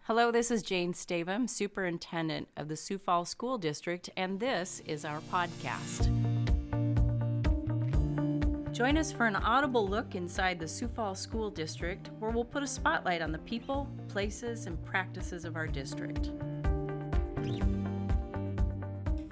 Hello, this is Jane Stavem, Superintendent of the Sioux Falls School District, and this is our podcast. Join us for an audible look inside the Sioux Falls School District, where we'll put a spotlight on the people, places, and practices of our district.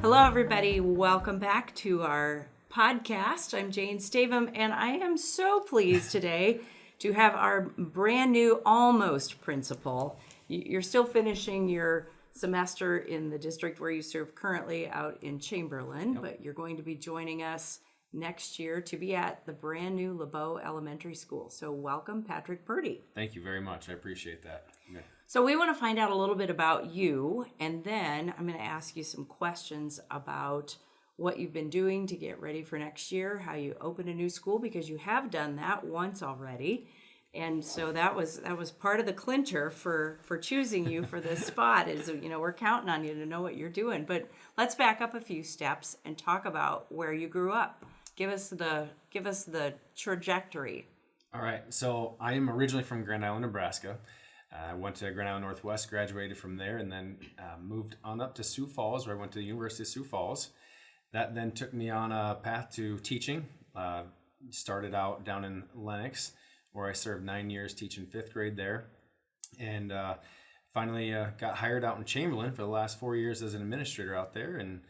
Hello, everybody. Welcome back to our podcast. I'm Jane Stavem, and I am so pleased today to have our brand new almost principal. You're still finishing your semester in the district where you serve currently out in Chamberlain, but you're going to be joining us next year to be at the brand new LeBeau Elementary School. So welcome, Patrick Purdy. Thank you very much. I appreciate that. Yeah. So we want to find out a little bit about you, and then I'm going to ask you some questions about what you've been doing to get ready for next year, how you open a new school, because you have done that once already. And so that was part of the clincher for choosing you for this spot is, we're counting on you to know what you're doing. But let's back up a few steps and talk about where you grew up. Give us the trajectory. All right. So I am originally from Grand Island, Nebraska. I went to Grand Island Northwest, graduated from there, and then moved on up to Sioux Falls, where I went to the University of Sioux Falls. That then took me on a path to teaching. Started out down in Lenox, where I served 9 years teaching fifth grade there. And finally got hired out in Chamberlain for the last 4 years as an administrator out there. And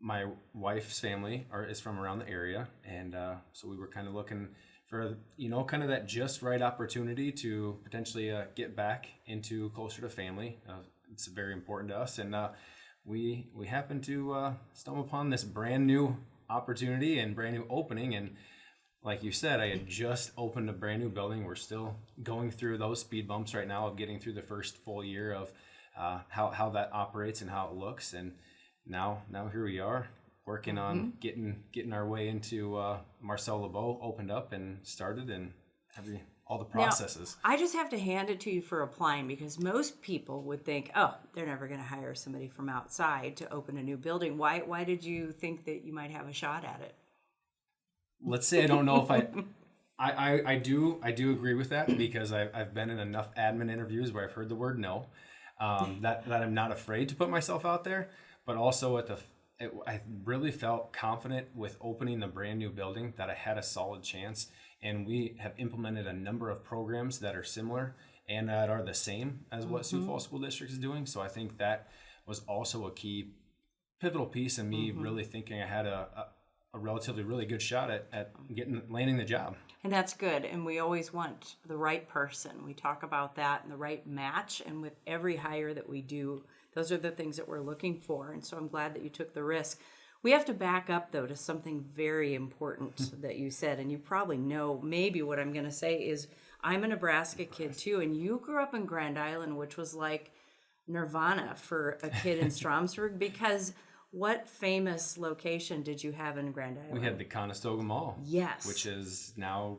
my wife's family is from around the area. And so we were kind of looking for, kind of that just right opportunity to potentially get back into closer to family. It's very important to us. And we happened to stumble upon this brand new opportunity and brand new opening. And like you said, I had just opened a brand new building. We're still going through those speed bumps right now of getting through the first full year of how that operates and how it looks. And now here we are working on getting our way into Marcella LeBeau opened up and started and all the processes. Now, I just have to hand it to you for applying, because most people would think, oh, they're never going to hire somebody from outside to open a new building. Why did you think that you might have a shot at it? Let's say I don't know if I do agree with that, because I've been in enough admin interviews where I've heard the word no, that I'm not afraid to put myself out there, but also I really felt confident with opening the brand new building that I had a solid chance. And we have implemented a number of programs that are similar and that are the same as what Sioux Falls School District is doing. So I think that was also a key pivotal piece in me really thinking I had a relatively really good shot at landing the job. And that's good. And we always want the right person. We talk about that and the right match. And with every hire that we do, those are the things that we're looking for. And so I'm glad that you took the risk. We have to back up, though, to something very important that you said. And you probably know maybe what I'm going to say is I'm a Nebraska kid, too. And you grew up in Grand Island, which was like nirvana for a kid in Stromsburg, because what famous location did you have in Grand Island? We had the Conestoga Mall. Yes. Which is now,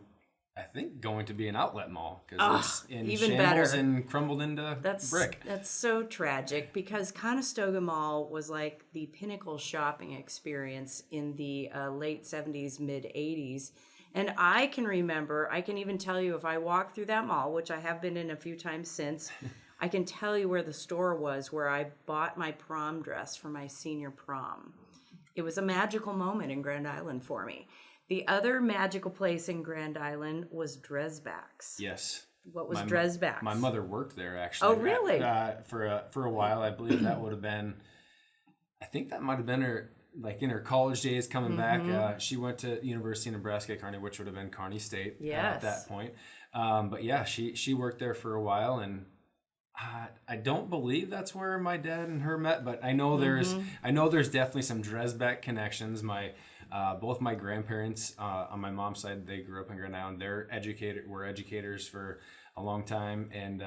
I think, going to be an outlet mall, because it's in even shambles better. And crumbled into brick. That's so tragic, because Conestoga Mall was like the pinnacle shopping experience in the late 70s, mid 80s. And I can even tell you, if I walk through that mall, which I have been in a few times since, I can tell you where the store was where I bought my prom dress for my senior prom. It was a magical moment in Grand Island for me. The other magical place in Grand Island was Dresbach's. Yes. What was Dresbach's? My mother worked there, actually. Oh, really? For a while. I believe that would have been, I think that might have been her, like in her college days coming back. She went to University of Nebraska at Kearney, which would have been Kearney State at that point. But yeah, she worked there for a while, and I don't believe that's where my dad and her met, but I know there's definitely some Dresbach connections. Both my grandparents on my mom's side, they grew up in Grand Island. Were educators for a long time, and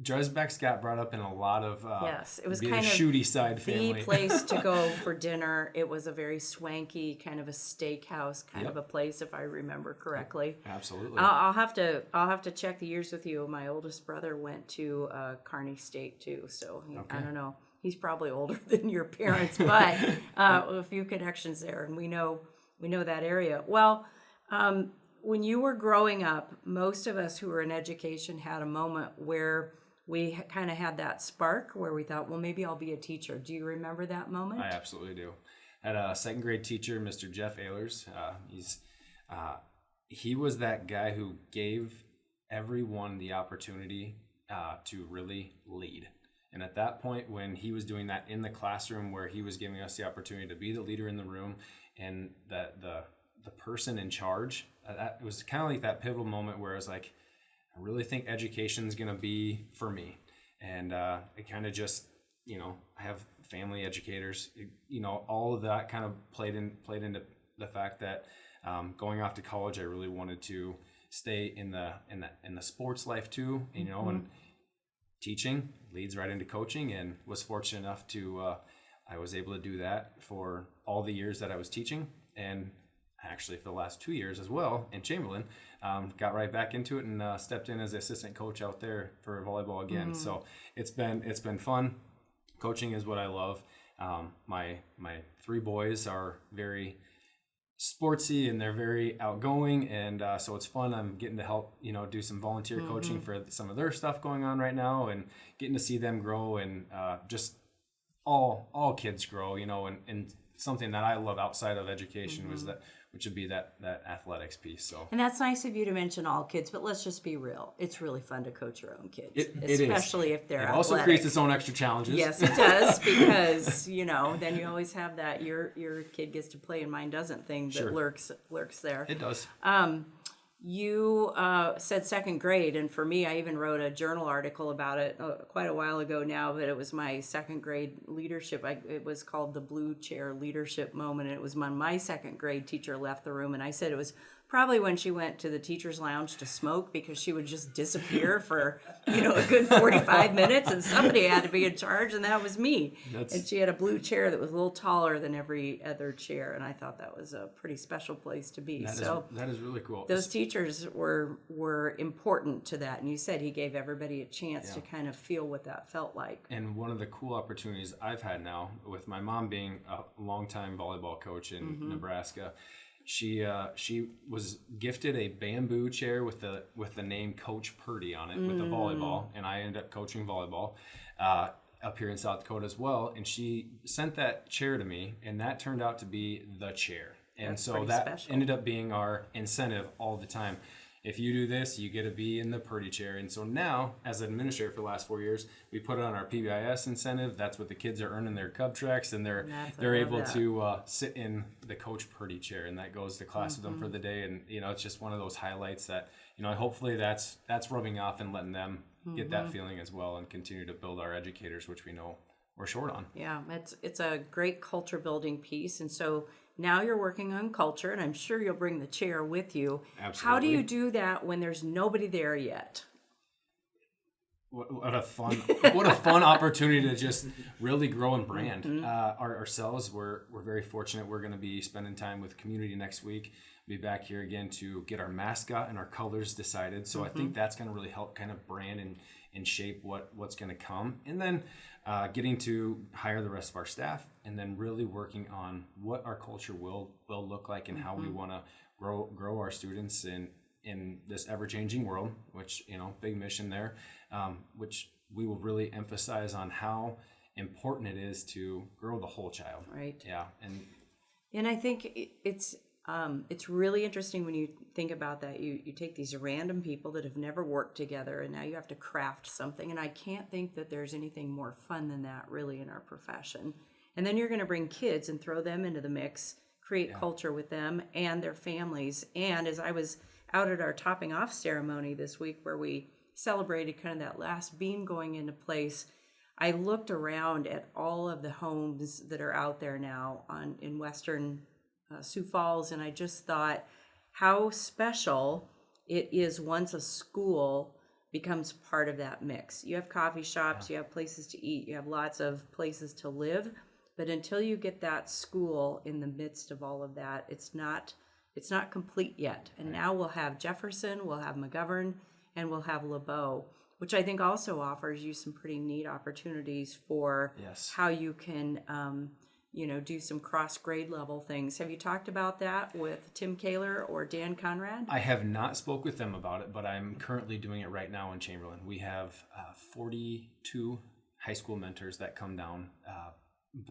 Dresbach's got brought up in a lot of yes, it was kind of shooty side family. The place to go for dinner. It was a very swanky kind of a steakhouse kind of a place, if I remember correctly. Absolutely. I'll have to check the years with you. My oldest brother went to Kearney State too, so I don't know. He's probably older than your parents, but a few connections there, and we know that area. Well, when you were growing up, most of us who were in education had a moment where we kind of had that spark where we thought, well, maybe I'll be a teacher. Do you remember that moment? I absolutely do. I had a second grade teacher, Mr. Jeff Ehlers. He was that guy who gave everyone the opportunity to really lead. And at that point, when he was doing that in the classroom, where he was giving us the opportunity to be the leader in the room and the person in charge, it was kind of like that pivotal moment where I was like, I really think education's going to be for me. And it kind of just, I have family educators, all of that kind of played into the fact that going off to college, I really wanted to stay in the sports life too, and teaching leads right into coaching, and was fortunate enough to I was able to do that for all the years that I was teaching, and actually for the last 2 years as well in Chamberlain. Got right back into it and stepped in as the assistant coach out there for volleyball again. So it's been fun. Coaching is what I love. My 3 boys are very sportsy and they're very outgoing, and so it's fun. I'm getting to help do some volunteer coaching for some of their stuff going on right now, and getting to see them grow, and just all kids grow, and something that I love outside of education which would be that athletics piece. So, and that's nice of you to mention all kids, but let's just be real. It's really fun to coach your own kids, especially if they're athletic. It also creates its own extra challenges. Yes, it does, because then you always have that your kid gets to play and mine doesn't thing that lurks there. It does. You said second grade, and for me, I even wrote a journal article about it quite a while ago now, but it was my second grade leadership. It was called the Blue Chair Leadership Moment, and it was when my second grade teacher left the room, and I said it was probably when she went to the teacher's lounge to smoke, because she would just disappear for a good 45 minutes, and somebody had to be in charge, and that was me. And she had a blue chair that was a little taller than every other chair, and I thought that was a pretty special place to be. That is really cool. Those teachers were important to that, and you said he gave everybody a chance to kind of feel what that felt like. And one of the cool opportunities I've had now, with my mom being a longtime volleyball coach in Nebraska, she was gifted a bamboo chair with the name Coach Purdy on it with the volleyball, and I ended up coaching volleyball up here in South Dakota as well. And she sent that chair to me, and that turned out to be the chair. And That's so that special. ended up being our incentive all the time. If you do this, you get to be in the Purdy chair. And so now, as an administrator for the last 4 years, we put it on our PBIS incentive. That's what the kids are earning their Cub Treks, and they're able to sit in the Coach Purdy chair, and that goes to class with them for the day. And it's just one of those highlights that hopefully that's rubbing off and letting them get that feeling as well, and continue to build our educators, which we know we're short on. Yeah, it's a great culture building piece, and so. Now you're working on culture, and I'm sure you'll bring the chair with you. Absolutely. How do you do that when there's nobody there yet? What a fun opportunity to just really grow and brand ourselves. We're very fortunate. We're going to be spending time with community next week. Be back here again to get our mascot and our colors decided. So I think that's going to really help kind of brand and shape what's going to come. And then getting to hire the rest of our staff, and then really working on what our culture will look like, and how we want to grow our students in this ever-changing world, which, big mission there, which we will really emphasize on how important it is to grow the whole child. Right. Yeah. And I think it's really interesting when you think about that. You take these random people that have never worked together, and now you have to craft something. And I can't think that there's anything more fun than that, really, in our profession. And then you're going to bring kids and throw them into the mix, create culture with them and their families. And as I was out at our topping off ceremony this week, where we celebrated kind of that last beam going into place, I looked around at all of the homes that are out there now in western Sioux Falls, and I just thought how special it is once a school becomes part of that mix. You have coffee shops, you have places to eat, you have lots of places to live, but until you get that school in the midst of all of that, it's not complete yet. And now we'll have Jefferson, we'll have McGovern, and we'll have LeBeau, which I think also offers you some pretty neat opportunities for how you can do some cross grade level things. Have you talked about that with Tim Kaler or Dan Conrad? I have not spoke with them about it, but I'm currently doing it right now in Chamberlain. We have 42 high school mentors that come down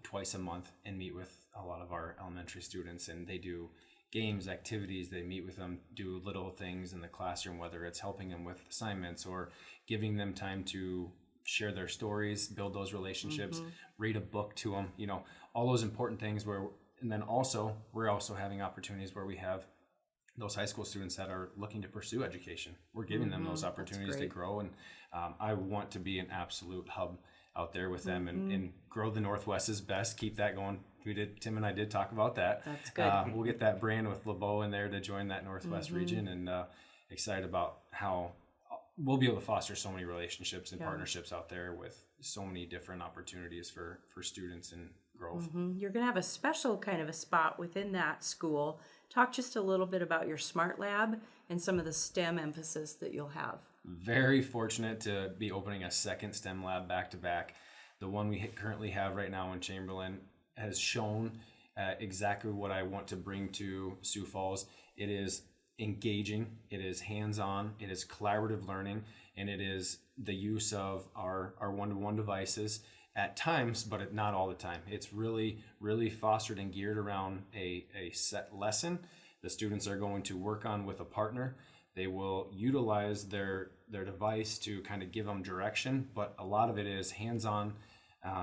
twice a month and meet with a lot of our elementary students, and they do games, activities. They meet with them, do little things in the classroom, whether it's helping them with assignments or giving them time to share their stories, build those relationships, read a book to them, all those important things and then also we're also having opportunities where we have those high school students that are looking to pursue education. We're giving them those opportunities to grow. And I want to be an absolute hub out there with them and grow the Northwest's best, keep that going. Tim and I did talk about that. That's good. We'll get that brand with LeBeau in there to join that Northwest region, and excited about how we'll be able to foster so many relationships and partnerships out there with so many different opportunities for students and growth. You're going to have a special kind of a spot within that school. Talk just a little bit about your Smart Lab and some of the STEM emphasis that you'll have. Very fortunate to be opening a second STEM lab back to back. The one we currently have right now in Chamberlain has shown exactly what I want to bring to Sioux Falls. It is engaging, it is hands-on, it is collaborative learning, and it is the use of our one-to-one devices at times, but not all the time. It's really, really fostered and geared around a set lesson. The students are going to work on with a partner. They will utilize their device to kind of give them direction, but a lot of it is hands-on,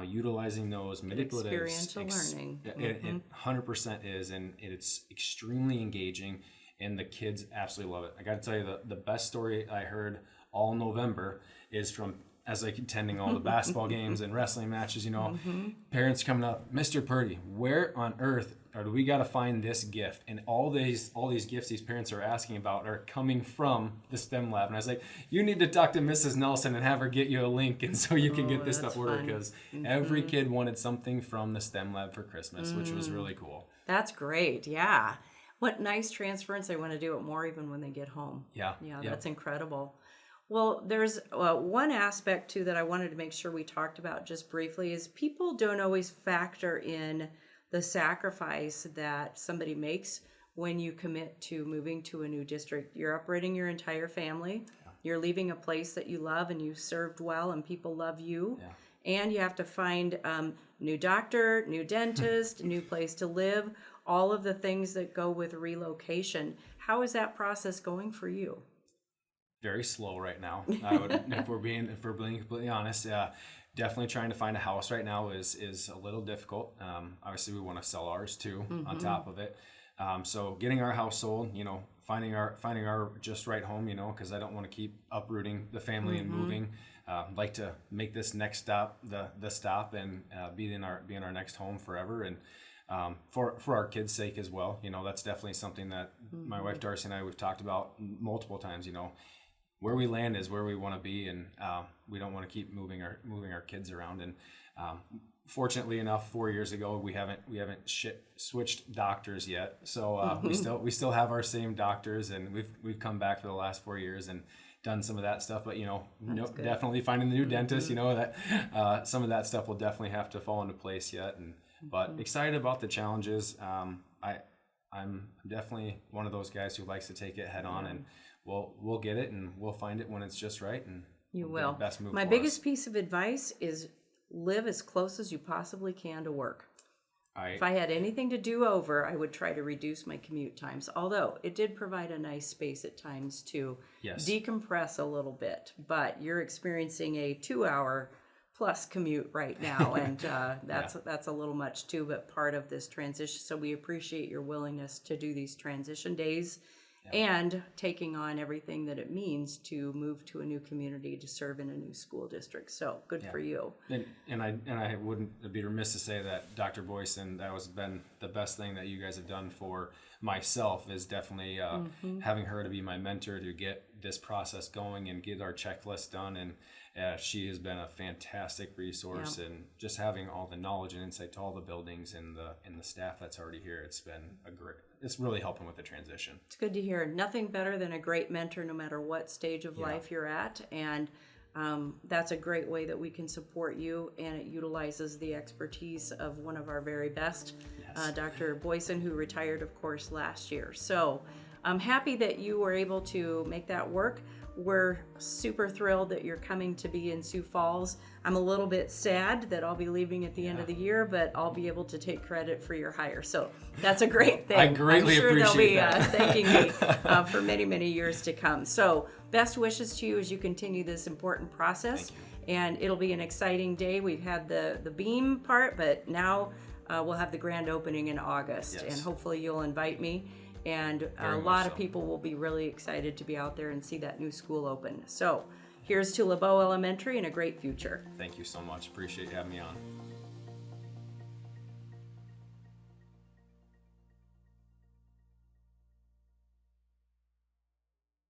utilizing those manipulative experiential learning. It 100% is, and it's extremely engaging, and the kids absolutely love it. I got to tell you, the best story I heard all November is from, as like attending all the basketball games and wrestling matches, parents coming up, Mr. Purdy, where on earth do we got to find this gift? And all these gifts these parents are asking about are coming from the STEM lab. And I was like, you need to talk to Mrs. Nelson and have her get you a link, and so you can get this stuff ordered, because every kid wanted something from the STEM lab for Christmas, which was really cool. That's great. Yeah. What nice transference. They want to do it more even when they get home. Yeah. That's incredible. Well, there's one aspect too that I wanted to make sure we talked about just briefly is people don't always factor in the sacrifice that somebody makes when you commit to moving to a new district. You're uprooting your entire family. Yeah. You're leaving a place that you love and you served well and people love you. Yeah. And you have to find new doctor, new dentist, new place to live, all of the things that go with relocation. How is that process going for you? Very slow right now. I would, if we're being completely honest, definitely trying to find a house right now is a little difficult. Obviously, we want to sell ours too. On top of it, so getting our house sold, finding our just right home, because I don't want to keep uprooting the family and moving. Like to make this next stop the stop and be in our next home forever, and for our kids' sake as well. That's definitely something that my wife Darcy and I, we've talked about multiple times. Where we land is where we want to be, and we don't want to keep moving our kids around. And fortunately enough, 4 years ago, we haven't switched doctors yet. So we still have our same doctors, and we've come back for the last 4 years and done some of that stuff. But definitely finding the new dentist. That some of that stuff will definitely have to fall into place yet. But excited about the challenges. I'm definitely one of those guys who likes to take it head on, and we'll get it, and we'll find it when it's just right, and you will. Best move. My biggest piece of advice is live as close as you possibly can to work. If I had anything to do over, I would try to reduce my commute times, although it did provide a nice space at times to decompress a little bit. But you're experiencing a 2-hour plus commute right now, and that's a little much too, but part of this transition. So we appreciate your willingness to do these transition days and taking on everything that it means to move to a new community to serve in a new school district. So good for you. And I wouldn't be remiss to say that Dr. Boyce, and that has been the best thing that you guys have done for myself, is definitely having her to be my mentor to get this process going and get our checklist done. And she has been a fantastic resource, and just having all the knowledge and insight to all the buildings and the staff that's already here. It's really helping with the transition. It's good to hear. Nothing better than a great mentor, no matter what stage of life you're at. And That's a great way that we can support you, and it utilizes the expertise of one of our very best, Dr. Boyson, who retired, of course, last year. So I'm happy that you were able to make that work. We're super thrilled that you're coming to be in Sioux Falls. I'm a little bit sad that I'll be leaving at the end of the year, but I'll be able to take credit for your hire. So that's a great thing. I greatly appreciate that. I'm sure they'll be thanking me for many, many years to come. So best wishes to you as you continue this important process. And it'll be an exciting day. We've had the beam part, but now we'll have the grand opening in August. Yes. And hopefully you'll invite me. And a Very lot much of people will be really excited to be out there and see that new school open. So here's to LeBeau Elementary and a great future. Thank you so much. Appreciate you having me on.